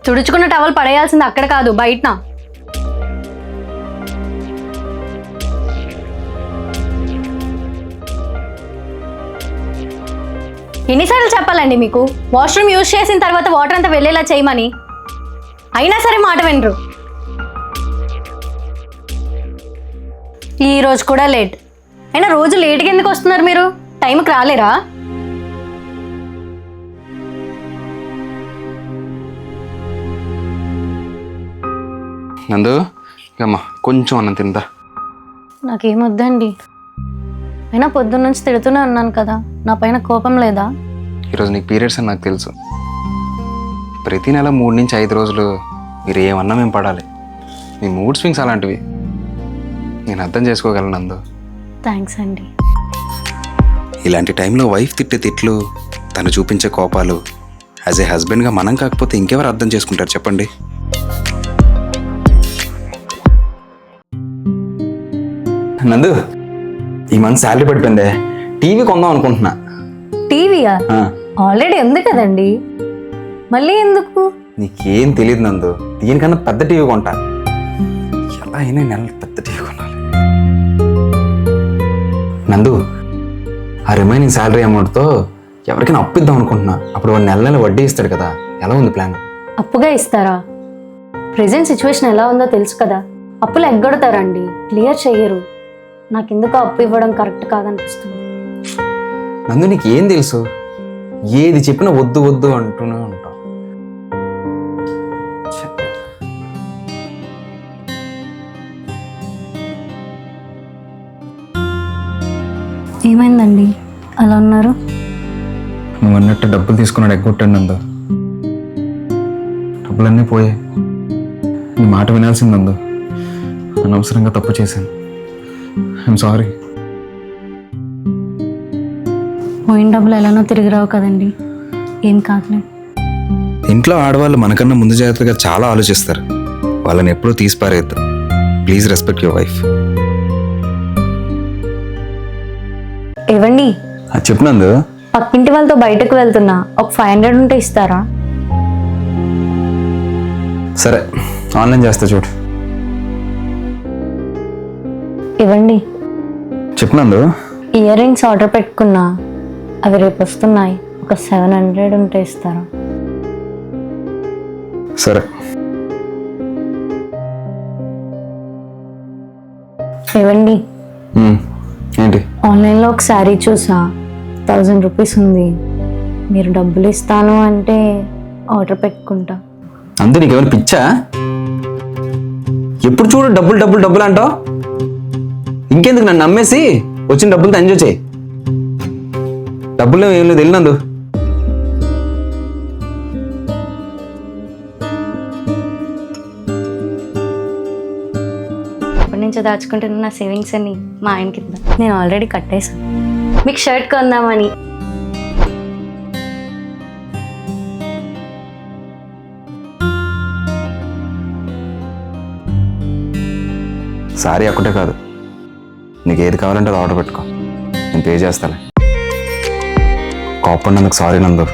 తుడుచుకున్న towel పడేయాల్సింది అక్కడ కాదు, బయట. ఎన్నిసార్లు చెప్పాలండి మీకు వాష్రూమ్ యూజ్ చేసిన తర్వాత వాటర్ అంతా వెళ్ళేలా చేయమని? అయినా సరే మాట వినరు. ఈ రోజు కూడా లేట్. అయినా రోజు లేట్గా ఎందుకు వస్తున్నారు మీరు? టైంకి రాలేరా? నందు అమ్మా కొంచెం అన్నం తిందా. నాకేమొద్దండి. అయినా పొద్దున్న నుంచి తిడుతూనే ఉన్నాను కదా, నా పైన కోపం లేదా? ఈరోజు నీకు పీరియడ్స్ అని నాకు తెలుసు. ప్రతి నెల 3 నుంచి 5 రోజులు మీరు ఏమన్నా మేము పడాలి. మీ మూడ్ స్వింగ్స్ అలాంటివి నేను అర్థం చేసుకోగలను నందు. థ్యాంక్స్ అండి. ఇలాంటి టైంలో వైఫ్ తిట్టే తిట్లు, తను చూపించే కోపాలు యాజ్ ఏ హస్బెండ్గా మనం కాకపోతే ఇంకెవరు అర్థం చేసుకుంటారు చెప్పండి? నందు, ఈ మంత్ శాలరీ పడిపోయిందే, టీవీ కొందాం అనుకుంటున్నా. టీవీయా? ఆల్రెడీ ఉంది కదండి, మళ్ళీ ఎందుకు? నీకేం తెలియదు నందు, దీనికన్నా పెద్ద టీవీ కొంటా. ఎలా అయినా నెల పెద్ద టీవీ కొనాలి. నందు, ఆ రిమైనింగ్ శాలరీ అమౌంట్తో ఎవరికైనా అప్పు ఇద్దాం అనుకుంటున్నా. అప్పుడు వాడు నెల నెల వడ్డీ ఇస్తాడు కదా. ఎలా ఉంది ప్లాన్? అప్పుగా ఇస్తారా? ప్రెజెంట్ సిచ్యువేషన్ ఎలా ఉందో తెలుసు కదా. అప్పులు ఎగ్గొడతారండి, క్లియర్ చెయ్యరు. నాకెందుకు అప్పు ఇవ్వడం కరెక్ట్ కాదనిపిస్తుంది. నందు, నీకు ఏం తెలుసు? ఏది చెప్పినా వద్దు వద్దు అంటూనే ఉంటావు. ఏమైందండి అలా ఉన్నారు? నువ్వు అన్నట్టు డబ్బులు తీసుకున్నాడు ఎగ్గొట్టాడు నందు. డబ్బులన్నీ పోయాయి. నీ మాట వినాల్సింది నందు. అనవసరంగా తప్పు చేశాను. I'm sorry. పోయిన డబ్బులు ఎలానో తిరిగి రావు కదండి, ఏం కాదులే. ఇంట్లో ఆడవాళ్ళు మనకన్నా ముందు జాగ్రత్తగా చాలా ఆలోచిస్తారు. వాళ్ళని ఎప్పుడూ తీసిపారేయద్దు. Please respect your wife. ఏవండి, చెప్పు నందు. పక్కింటి వాళ్ళతో బయటకు వెళ్తున్నా, ఒక 500 ఉంటే ఇస్తారా? సరే, ఆన్లైన్ చేస్తా చూడు. ఇవ్వండి. చెప్పు నందు. ఇయర్ రింగ్స్ ఆర్డర్ పెట్టుకున్నా, అవి రేపు వస్తున్నాయి. ఒక 700 ఉంటే ఇస్తారా? సరే. ఇవ్వండి. ఏంటి? ఆన్లైన్లో ఒక శారీ చూసా, 1000 రూపీస్ ఉంది. మీరు డబ్బులు ఇస్తాను అంటే ఆర్డర్ పెట్టుకుంటా. అందు నీకేమైనా పిచ్చా? ఎప్పుడు చూడు డబ్బులు డబ్బులు డబ్బులు అంటావు. ఇంకెందుకు నన్ను నమ్మేసి వచ్చిన డబ్బులతో ఎంజాయ్ చేయి. డబ్బులు ఏం లేదు వెళ్ళినందు. అప్పటి నుంచి దాచుకుంటున్న నా సేవింగ్స్ అన్ని మా ఆయన కింద నేను ఆల్రెడీ కట్టేశాను. మీకు షర్ట్ కొందామని. సారీ ఒక్కటే కాదు, నీకు ఏది కావాలంటే అది ఆర్డర్ పెట్టుకో, నేను పే చేస్తాను. కోపడినందుకు సారీ నందు.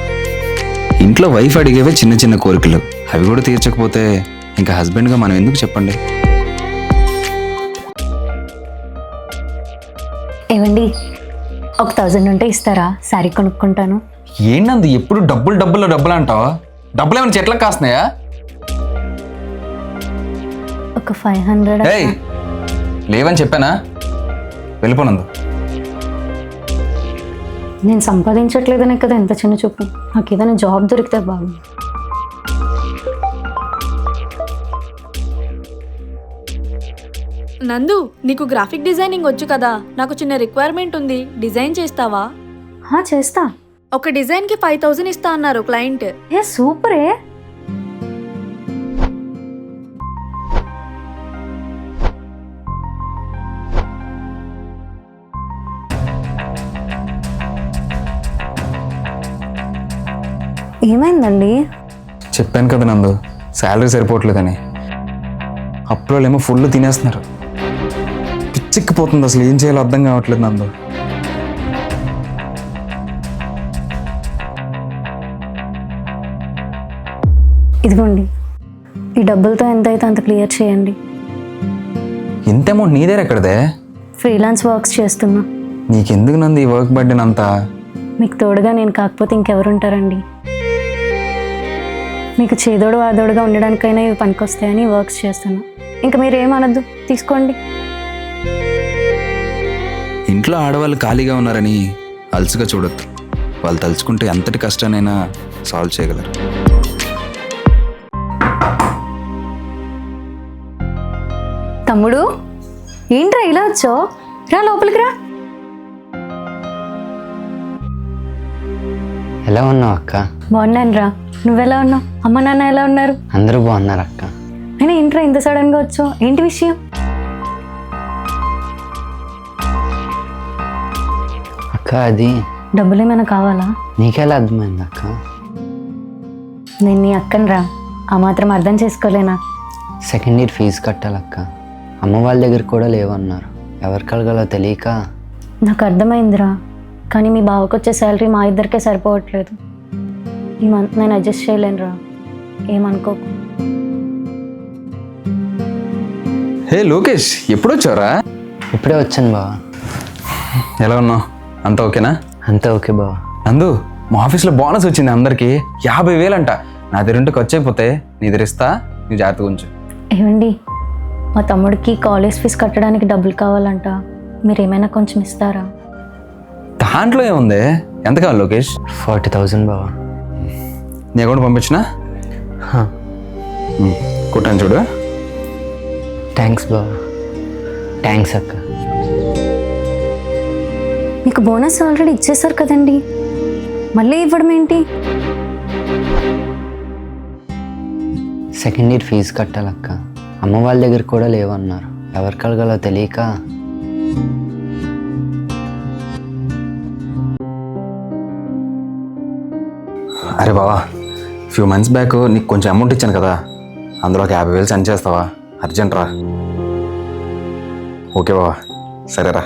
ఇంట్లో వైఫ్ అడిగేవే చిన్న చిన్న కోరికలు, అవి కూడా తీర్చకపోతే ఇంకా హస్బెండ్గా మనం ఎందుకు చెప్పండి? ఏవండి, ఒక 1000 ఉంటే ఇస్తారా? శారీ కొనుక్కుంటాను. ఏంటంది ఎప్పుడు డబ్బులు డబ్బులు డబ్బులు అంటావా? డబ్బులు ఏమైనా చెట్లకు కాస్తున్నాయా? ఒక 500. లేవని చెప్పానా? వెళ్ళిపోనందు. నేను సంపాదించట్లేదనే కదా ఎంత చిన్న చూపు. నాకు ఏదైనా జాబ్ దొరికితే బాగుంది. నందు, నీకు గ్రాఫిక్ డిజైనింగ్ వచ్చు కదా, నాకు చిన్న రిక్వైర్మెంట్ ఉంది, డిజైన్ చేస్తావా? చేస్తా. ఒక డిజైన్కి 5000 ఇస్తా అన్నారు క్లయింట్. సూపరే. ఏమైందండి? చెప్పాను కదా నందు, శాలరీ సరిపోవట్లేదని. అప్పుడేమో ఫుల్ తినేస్తున్నారు. పిచ్చెక్కిపోతుంది, అసలు ఏం చేయాలో అర్థం కావట్లేదు నందు. ఇదిగోండి ఈ డబ్బులతో ఎంత అయితే అంత క్లియర్ చేయండి. ఇంత అమౌంట్ నీ దగ్గర ఎక్కడదే? ఫ్రీలాన్స్ వర్క్స్ చేస్తున్నా. నీకెందుకు నందు ఈ వర్క్ బర్డెన్ అంతా? మీకు తోడుగా నేను కాకపోతే ఇంకెవరుంటారండి? మీకు చేదోడు వాదోడుగా ఉండడానికైనా ఇవి పనికొస్తాయని వర్క్స్ చేస్తున్నా. ఇంకా మీరు ఏమనొద్దు, తీసుకోండి. ఇంట్లో ఆడవాళ్ళు ఖాళీగా ఉన్నారని అలసుగా చూడొద్దు. వాళ్ళు తలుచుకుంటే ఎంతటి కష్టానైనా సాల్వ్ చేయగలరు. తమ్ముడు, ఏంట్రా ఇలా వచ్చావు? రా లోపలికి రా. ఎలా ఉన్నావు అక్క? బాగున్నాను రా. నువ్వెలా ఉన్నావు? అమ్మ నాన్న ఎలా ఉన్నారు? అందరూ బాగున్నారు అక్క. అయినా ఏంట్రా ఇంత సడన్గా వచ్చావు? ఏంటి విషయం? అక్క అది డబ్బులు ఏమైనా కావాలా? నీకెలా అర్థమైంది అక్క? నేను నీ అక్కని రా. ఆ మాత్రం అర్థం చేసుకోలేనా? సెకండ్ ఇయర్ ఫీజు కట్టాలక్క. అమ్మ వాళ్ళ దగ్గర కూడా లేవన్నారు. ఎవరికి కలగాలో తెలియక. నాకు అర్థమైందిరా, కానీ మీ బావకు వచ్చే శాలరీ మా ఇద్దరికే సరిపోవట్లేదు. ఈ మంత్ నేను అడ్జస్ట్ చేయలేనురా, ఏమనుకోకు. హే లోకేష్, ఎప్పుడు వచ్చావురా? ఇప్పుడే వచ్చాను బావా. ఎలా ఉన్నావు? అంతా ఓకేనా? అంతా ఓకే బావా. నందు, మా ఆఫీస్లో బోనస్ వచ్చింది అందరికి. 50,000 అంట. నా దగ్గర ఖర్చు అయిపోతే నీ దగ్గర ఇస్తా, నీ జాగ్రత్త గురించి. ఏమండి, మా తమ్ముడికి కాలేజ్ ఫీజు కట్టడానికి డబ్బులు కావాలంట. మీరు ఏమైనా కొంచెం ఇస్తారా? దాంట్లో ఏముంది? ఎంత కావాలి లోకేష్? 40,000 బావా. నీ అకౌంట్ పంపించినా? కుట్టాను చూడు. థ్యాంక్స్ బావా. థ్యాంక్స్ అక్క. మీకు బోనస్ ఆల్రెడీ ఇచ్చేసారు కదండి, మళ్ళీ ఇవ్వడం ఏంటి? సెకండ్ ఇయర్ ఫీజు కట్టాలక్క. అమ్మ వాళ్ళ దగ్గర కూడా లేవన్నారు. ఎవరికి కలగాలో తెలియక. అరే బావా, ఫ్యూ మంత్స్ బ్యాక్ నీకు కొంచెం అమౌంట్ ఇచ్చాను కదా, అందులో ఒక 50,000 సెండ్ చేస్తావా? అర్జెంట్ రా. ఓకే బావా, సరేరా.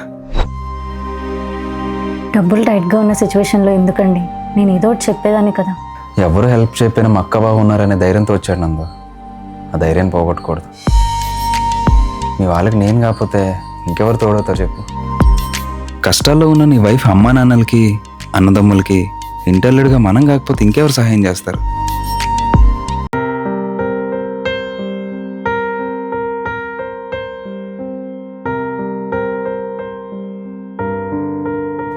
డబ్బులు టైట్గా ఉన్న సిచ్యువేషన్లో ఎందుకండి? నేను ఏదో ఒకటి చెప్పేదాన్ని కదా. ఎవరు హెల్ప్ చెప్పినా మా అక్క బావ ఉన్నారనే ధైర్యంతో వచ్చాడు నందు. ఆ ధైర్యాన్ని పోగొట్టకూడదు. మీ వాళ్ళకి నేను కాకపోతే ఇంకెవరు తోడవుతారు చెప్పు? కష్టాల్లో ఉన్న నీ వైఫ్ అమ్మా నాన్నలకి, అన్నదమ్ములకి ఇంటర్లుడ్గా మనం కాకపోతే ఇంకెవరు సహాయం చేస్తారు?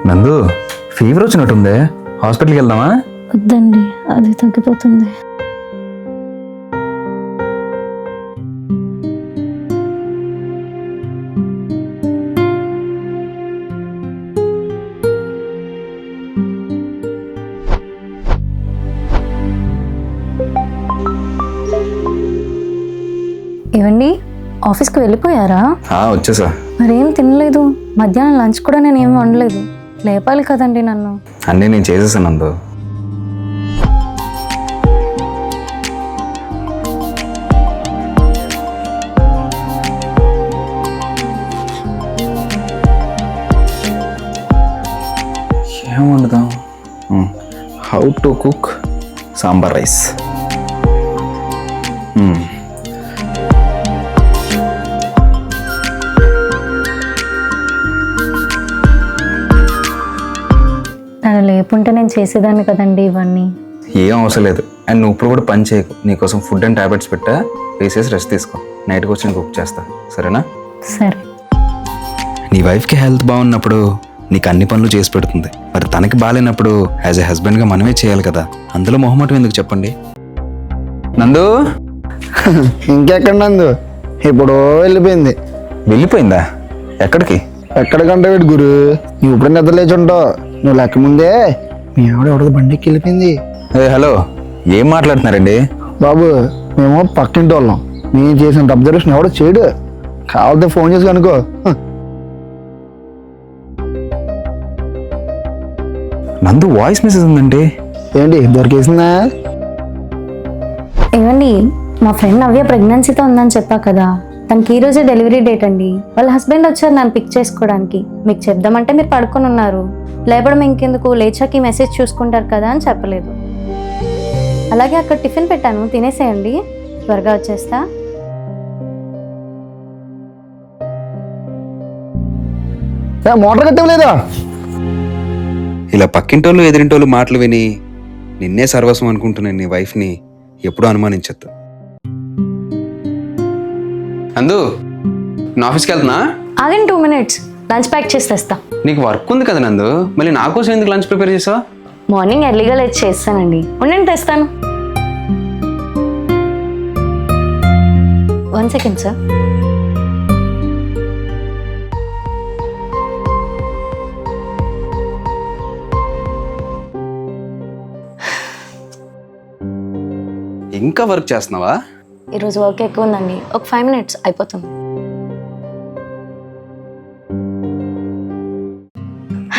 నందు, ఫీవర్ వచ్చినట్టుందే, హాస్పిటల్కి వెళ్దామా? వద్దండి, అది తగ్గిపోతుంది. ఏవండి, ఆఫీస్కి వెళ్ళిపోయారా? వచ్చేసా. మరేం తినలేదు. మధ్యాహ్నం లంచ్ కూడా నేను ఏం వండలేదు. లేపాలి కదండి నన్ను. అన్నీ నేను చేసేసాను నందు. ఏం వండుదాం? How to cook sambar rice. తను లేకుంటే నేను చేసేదాన్ని కదండి ఇవన్నీ. ఏం అవసరం లేదు. అండ్ నువ్వు ఇప్పుడు కూడా పని చేయకు. నీకోసం ఫుడ్ అండ్ టాబ్లెట్స్ పెట్టా, వేసేసి రెస్ట్ తీసుకో. నైట్కి వచ్చి నేను కుక్ చేస్తా, సరేనా? సరే. నీ వైఫ్కి హెల్త్ బాగున్నప్పుడు నీకు అన్ని పనులు చేసి పెడుతుంది. మరి తనకి బాగాలేనప్పుడు యాజ్ ఎ హస్బెండ్గా మనమే చేయాలి కదా. అందులో మొహమాటం ఎందుకు చెప్పండి? నందు, ఇంకెక్కడ నందు? ఇప్పుడు వెళ్ళిపోయింది. వెళ్ళిపోయిందా? ఎక్కడికి? ఎక్కడికంటే వీడు గురు, నువ్వు ఇప్పుడు నిద్ర లేచి ఉంటావు. నువ్వు లెక్క ముందే మీ ఆవిడ ఎవడో బండికి వెళ్ళిపోయింది. హలో, ఏం మాట్లాడుతున్నారండి? బాబు, మేము పక్కింటి వాళ్ళం. నేను చేసిన అబ్జర్వేషన్ ఎవడో చేయడు. కావాలంటే ఫోన్ చేసి కనుకో. నందు వాయిస్ మెసేజ్ ఉందండి. ఏంటి దొరికేసిందా? ఏమండి, మా ఫ్రెండ్ నవ్య ప్రెగ్నెన్సీతో ఉందని చెప్పా కదా, తనకి ఈ రోజే డెలివరీ డేట్ అండి. వాళ్ళ హస్బెండ్ వచ్చారు నన్ను పిక్ చేసుకోవడానికి. మీకు చెప్దామంటే మీరు పడుకొని ఉన్నారు. లేపడం ఇంకెందుకు, లేచాకి మెసేజ్ చూసుకుంటారు కదా అని చెప్పలేదు. అలాగే అక్కడ టిఫిన్ పెట్టాను, తినేసేయండి. త్వరగా వచ్చేస్తా. మోటార్ కట్టలేదా? ఇలా పక్కింటోళ్ళు ఎదిరింటోళ్ళు మాటలు విని నిన్నే సర్వస్వం అనుకుంటున్నాను నీ వైఫ్ని ఎప్పుడూ అనుమానించద్దు. అందు నా ఆఫీస్కి వెళ్తున్నా, ఆగండి 2 minutes, లంచ్ ప్యాక్ చేసి తెస్తా. నీకు వర్క్ ఉంది కదా నందు, మళ్ళీ నా కోసం ఎందుకు లంచ్ ప్రిపేర్ చేసావు? మార్నింగ్ ఎర్లీగా లేచి చేస్తానండి. ఉండండి తెస్తాను. 1 second సార్. ఇంకా వర్క్ చేస్తున్నావా? ఈరోజు వర్క్ ఎక్కువ ఉందండి, ఒక 5 minutes అయిపోతుంది.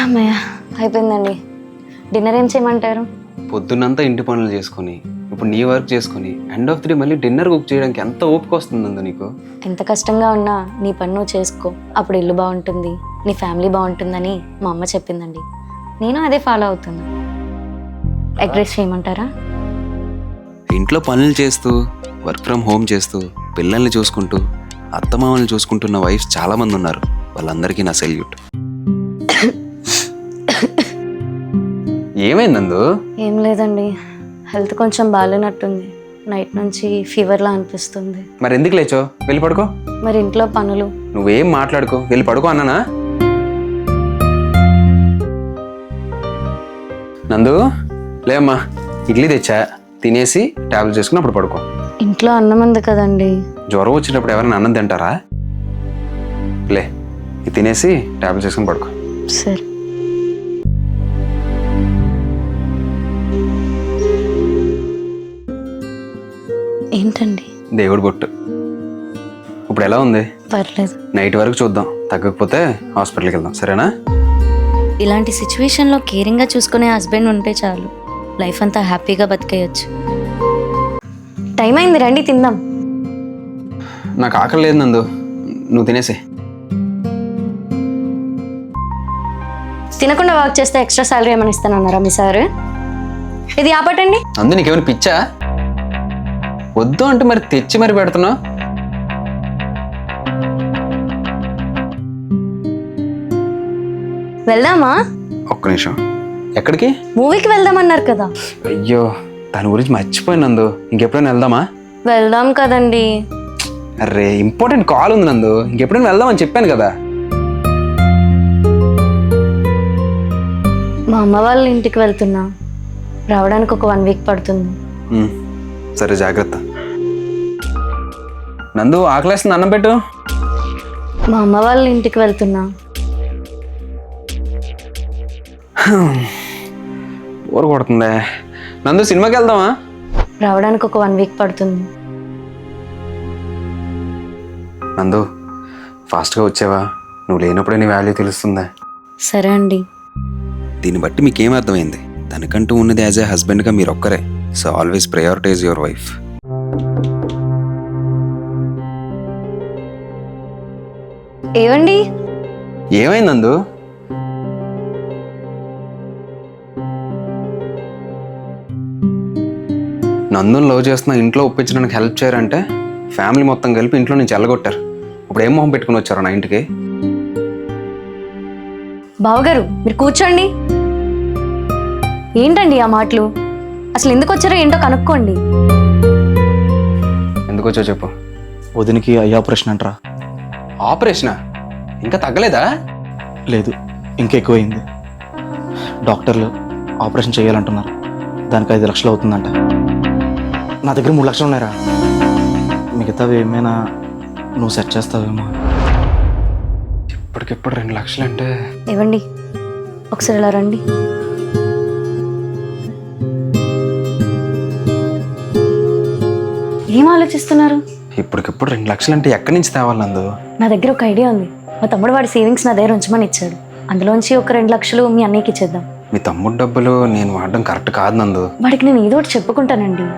అమ్మయ్య అయిపోయిందండి. డిన్నర్ ఏం చేయమంటారు? పొద్దున్నంతా ఇంటి పనులు చేసుకొని ఇప్పుడు నీ వర్క్ చేసుకొని ఎండ్ ఆఫ్ ది డే మళ్ళీ డిన్నర్ కుక్ చేయడానికి ఎంత ఓపిక వస్తుందో నీకు. ఎంత కష్టంగా ఉన్నా నీ పని నువ్వు చేసుకో, అప్పుడు ఇల్లు బాగుంటుంది, నీ ఫ్యామిలీ బాగుంటుందని మా అమ్మ చెప్పిందండి. నేను అదే ఫాలో అవుతున్నా. ఎగ్ రైస్ చేయమంటారా? ఇంట్లో పనులు చేస్తూ వర్క్ ఫ్రమ్ హోమ్ చేస్తూ పిల్లల్ని చూసుకుంటూ అత్తమామల్ని చూసుకుంటున్న వైఫ్స్ చాలా మంది ఉన్నారు. వాళ్ళందరికీ నా సెల్యూట్. ఏమైందందు? ఏం లేదండి, హెల్త్ కొంచెం బాగాలేనట్టుంది. నైట్ నుంచి ఫీవర్లా అనిపిస్తుంది. మరి ఎందుకు లేచో? వెళ్ళి పడుకో. మరి ఇంట్లో పనులు. నువ్వేం మాట్లాడుకో, వెళ్ళి పడుకో అన్నానా? నందు లేమ్మా, ఇడ్లీ తెచ్చా, తినేసి టాబ్లెట్ చేసుకుని అప్పుడు పడుకో. ఇంట్లో అన్నం ఉంది కదండి. జ్వరం వచ్చినప్పుడు ఎవరైనా అన్నం తింటారా? లే, ఇది తినేసి టాబ్లెట్ చేసుకుని పడుకో. సరే. ఏంటండి? దేవుడు బొట్టు. ఇప్పుడు ఎలా ఉంది? పర్లేదు. నైట్ వరకు చూద్దాం, తగ్గకపోతే హాస్పిటల్కి వెళ్దాం, సరేనా? ఇలాంటి సిచ్యువేషన్లో కేరింగ్గా చూసుకునే హస్బెండ్ ఉంటే చాలు, లైఫ్ అంతా హ్యాపీగా బతికేయచ్చు. టైం అయింది, రండి తిందాం. నాకు ఆకలి లేదు నందు, నువ్వు తినేసే. తినకుండా వర్క్ చేస్తే ఎక్స్ట్రా సాలరీ ఏమైనా ఇస్తానన్నారా మీ సార్? ఇది ఆపటండి. అందు నీకేమైనా పిచ్చా? వద్దు అంటే మరి తెచ్చి మరి పెడుతున్నావు. వెళ్దామా? ఒక్క నిమిషం. ఎక్కడికి? మూవీకి వెళ్దామన్నారు కదా. అయ్యో, దాని గురించి మర్చిపోయాను నందు. ఇంకెప్పుడైనా వెళ్దామా? వెళ్దాం కదండి. అరే ఇంపార్టెంట్ కాల్ ఉంది నందు, ఇంకెప్పుడైనా వెళ్దామని చెప్పాను కదా. మా అమ్మ వాళ్ళ ఇంటికి వెళ్తున్నా, రావడానికి ఒక 1 week పడుతుంది. సరే జాగ్రత్త. నందు ఆకలేస్తుంది, అన్నం పెట్టు. మా అమ్మ వాళ్ళ ఇంటికి వెళ్తున్నా. ఊరు కొడుతుందే. నందు సినిమాకి వెళ్దామా? రావడానికి ఒక 1 week పడుతుంది. నందు ఫాస్ట్గా వచ్చావా? నువ్వు లేనప్పుడే నీ వాల్యూ తెలుస్తుందా? సరే అండి. దీన్ని బట్టి మీకేం అర్థమైంది? తనకంటూ ఉన్నది యాజ్ ఏ హస్బెండ్గా మీరు ఒక్కరే. So always prioritise your wife. ఏవండి? ఏమైంది నందు? నందుని లవ్ చేస్తున్నా, ఇంట్లో ఒప్పించడానికి హెల్ప్ చేయరంటే ఫ్యామిలీ మొత్తం కలిపి ఇంట్లో నుంచి వెళ్ళగొట్టారు. ఇప్పుడు ఏం మొహం పెట్టుకుని వచ్చారు నా ఇంటికి? బావగారు మీరు కూర్చోండి. ఏంటండి ఆ మాటలు? అసలు ఎందుకు వచ్చారో ఏంటో కనుక్కోండి. ఎందుకు వచ్చావు చెప్పు. వదినికి ఐ ఆపరేషన్ అంటారా? ఆపరేషనా? ఇంకా తగ్గలేదా? లేదు, ఇంకా ఎక్కువైంది. డాక్టర్లు ఆపరేషన్ చేయాలంటున్నారు. దానికి 5 లక్షలు అవుతుందంట. నా దగ్గర 3 లక్షలు ఉన్నాయరా. మిగతావి ఏమైనా నువ్వు సెట్ చేస్తావేమో. ఇప్పటికిప్పుడు 2 లక్షలు అంటే? ఏవండి ఒకసారి ఇలా రండి. ఏం ఆలోచిస్తున్నారు? ఇప్పటికిప్పుడు 2 లక్షలు అంటే ఎక్కడి నుంచి తేవాలి నందు? నా దగ్గర ఒక ఐడియా ఉంది. మా తమ్ముడు వాడి సేవింగ్స్ నా దగ్గర ఉంచమని ఇచ్చాడు. అందులోంచి ఒక 2 లక్షలు మీ అన్నయ్యకి ఇచ్చేద్దాం. మీ తమ్ముడు డబ్బులు నేను వాడడం కరెక్ట్ కాదు నందు. వాడికి నేను ఏదో ఒకటి చెప్పుకుంటానండి.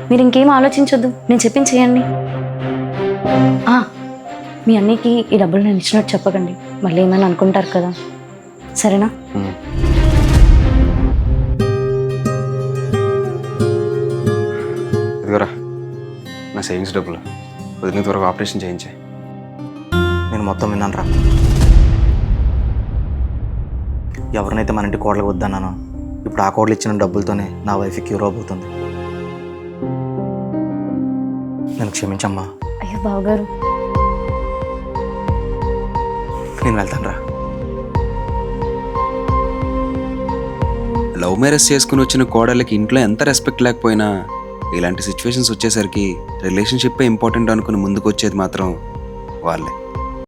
మీరు ఇంకేం ఆలోచించొద్దు, నేను చెప్పింది చేయండి. మీ అన్నయ్యకి ఈ డబ్బులు నేను ఇచ్చినట్టు చెప్పకండి, మళ్ళీ ఏమైనా అనుకుంటారు కదా, సరేనా? ఇదిగోరా. నా సేవింగ్స్ డబ్బులు వదిలినంత వరకు ఆపరేషన్ చేయించే. నేను మొత్తం విన్నాను రా. ఎవరినైతే మన ఇంటి కోడలకు వద్దన్నానో ఇప్పుడు ఆ కోడలు ఇచ్చిన డబ్బులతోనే నా వైఫ్ క్యూర్ అవబోతుంది. నేను క్షమించమ్మా. అయ్యో బావగారు, నేను వెళ్తాను రా. లవ్ మ్యారేజ్ చేసుకుని వచ్చిన కోడళ్ళకి ఇంట్లో ఎంత రెస్పెక్ట్ లేకపోయినా ఇలాంటి సిచ్యువేషన్స్ వచ్చేసరికి రిలేషన్షిప్పే ఇంపార్టెంట్ అనుకుని ముందుకు వచ్చేది మాత్రం వాళ్ళే.